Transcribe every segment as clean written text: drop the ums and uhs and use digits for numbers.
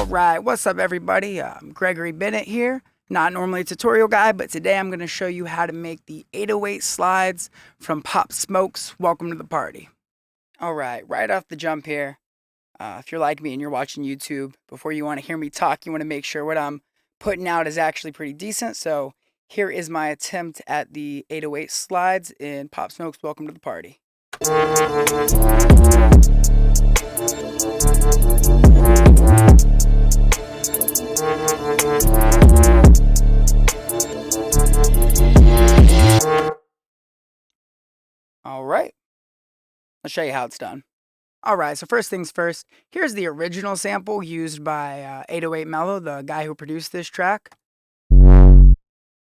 Alright, what's up everybody? Gregory Bennett here. Not normally a tutorial guy, but today I'm going to show you how to make the 808 slides from Pop Smoke's Welcome to the Party. Alright, right off the jump here, if you're like me and you're watching YouTube, before you want to hear me talk, you want to make sure what I'm putting out is actually pretty decent. So here is my attempt at the 808 slides in Pop Smoke's Welcome to the Party. Alright, I'll show you how it's done. Alright, so first things first, here's the original sample used by 808 Melo, the guy who produced this track.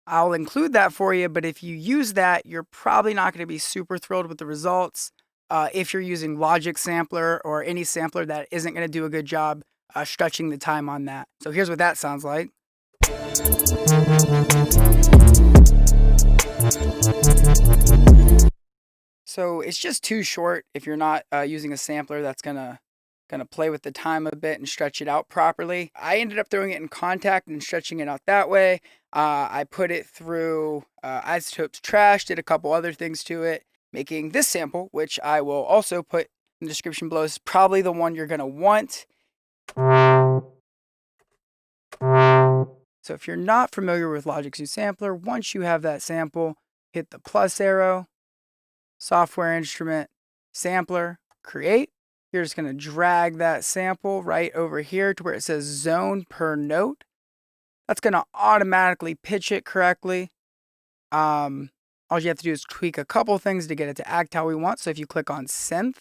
I'll include that for you, but if you use that, you're probably not going to be super thrilled with the results if you're using Logic sampler or any sampler that isn't going to do a good job stretching the time on that. So here's what that sounds like. So it's just too short if you're not using a sampler that's gonna play with the time a bit and stretch it out properly. I ended up throwing it in Contact and stretching it out that way. I put it through Isotope's Trash, did a couple other things to it, making this sample, which I will also put in the description below. Is probably the one you're gonna want. So if you're not familiar with Logic's new sampler, once you have that sample, hit the plus arrow, software instrument, sampler, create. You're just going to drag that sample right over here to where it says zone per note. That's going to automatically pitch it correctly. All you have to do is tweak a couple things to get it to act how we want. So if you click on synth,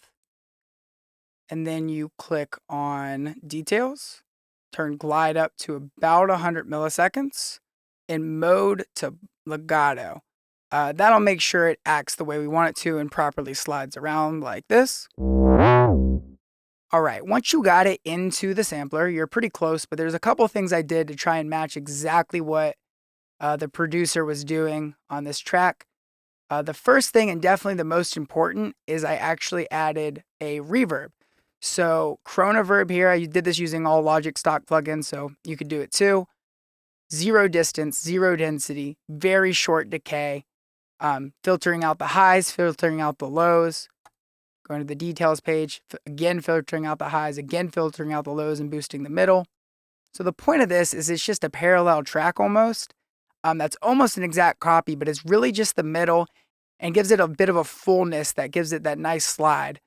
and then you click on details, turn glide up to about 100 milliseconds, and mode to legato. That'll make sure it acts the way we want it to and properly slides around like this. Alright, once you got it into the sampler, you're pretty close, but there's a couple things I did to try and match exactly what the producer was doing on this track. The first thing, and definitely the most important, is I actually added a reverb. So Chronoverb here, I did this using all Logic stock plugins, so you could do it too. Zero distance, zero density, very short decay. Filtering out the highs, filtering out the lows, going to the details page, again filtering out the highs, again filtering out the lows and boosting the middle. So the point of this is it's just a parallel track almost. That's almost an exact copy, but it's really just the middle and gives it a bit of a fullness that gives it that nice slide.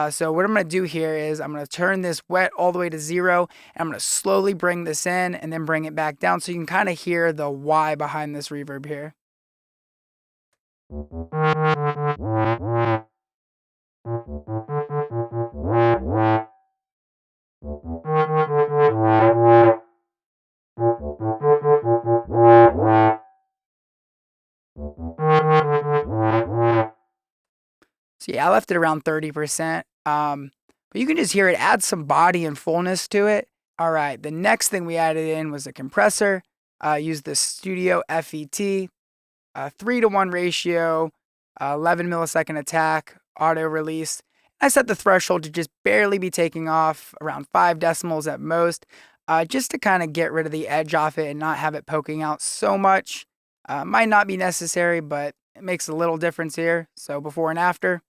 So what I'm going to do here is I'm going to turn this wet all the way to 0, and I'm going to slowly bring this in and then bring it back down so you can kind of hear the why behind this reverb here. So yeah, I left it around 30%, but you can just hear it adds some body and fullness to it. All right, the next thing we added in was a compressor. Used the Studio FET, 3-to-1 ratio, 11 millisecond attack, auto release. I set the threshold to just barely be taking off, around 5 decibels at most, just to kind of get rid of the edge off it and not have it poking out so much. Might not be necessary, but it makes a little difference here. So before and after.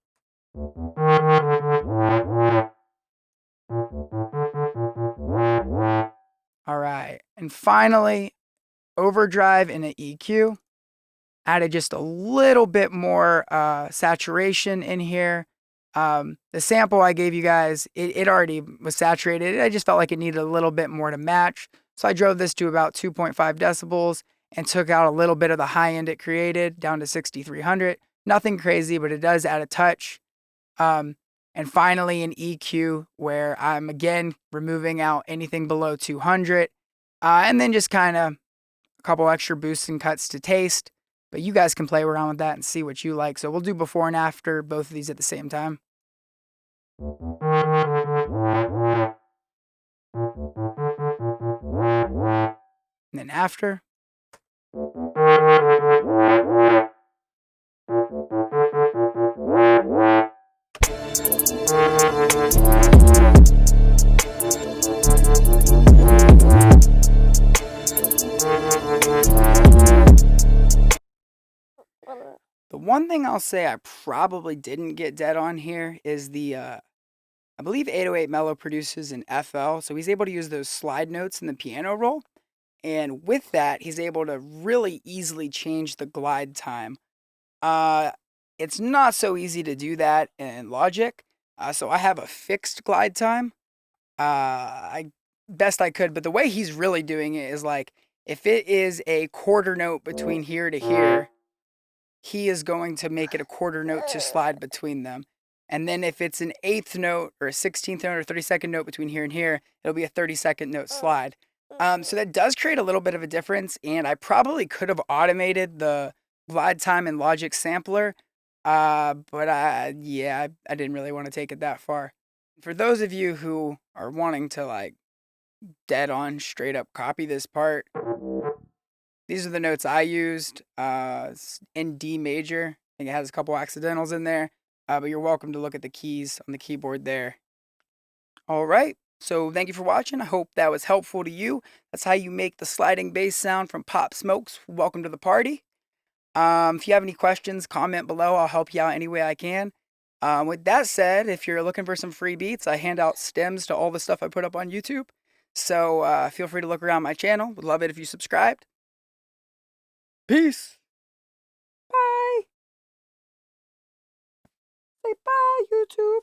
All right, and finally, overdrive in an EQ. Added just a little bit more saturation in here. The sample I gave you guys, it already was saturated. I just felt like it needed a little bit more to match. So I drove this to about 2.5 decibels and took out a little bit of the high end it created down to 6,300. Nothing crazy, but it does add a touch. And finally an EQ where I'm again removing out anything below 200. And then just kind of a couple extra boosts and cuts to taste. But you guys can play around with that and see what you like. So we'll do before and after both of these at the same time. And then after. one thing I'll say I probably didn't get dead on here is I believe 808 Melo produces an FL, so he's able to use those slide notes in the piano roll. And with that, he's able to really easily change the glide time. Uh, it's not so easy to do that in Logic. So I have a fixed glide time. I best I could, but the way he's really doing it is like if it is a quarter note between here to here, he is going to make it a quarter note to slide between them. And then if it's an eighth note or a 16th note or 32nd note between here and here, it'll be a 32nd note slide. So that does create a little bit of a difference. And I probably could have automated the glide time in Logic Sampler. But yeah, I didn't really want to take it that far. For those of you who are wanting to like dead on straight up copy this part, these are the notes I used. It's in D major. I think it has a couple accidentals in there, but you're welcome to look at the keys on the keyboard there. All right. So thank you for watching. I hope that was helpful to you. That's how you make the sliding bass sound from Pop Smokes. Welcome to the party. If you have any questions, comment below. I'll help you out any way I can. With that said, if you're looking for some free beats, I hand out stems to all the stuff I put up on YouTube. So feel free to look around my channel. Would love it if you subscribed. Peace. Bye. Say bye, YouTube.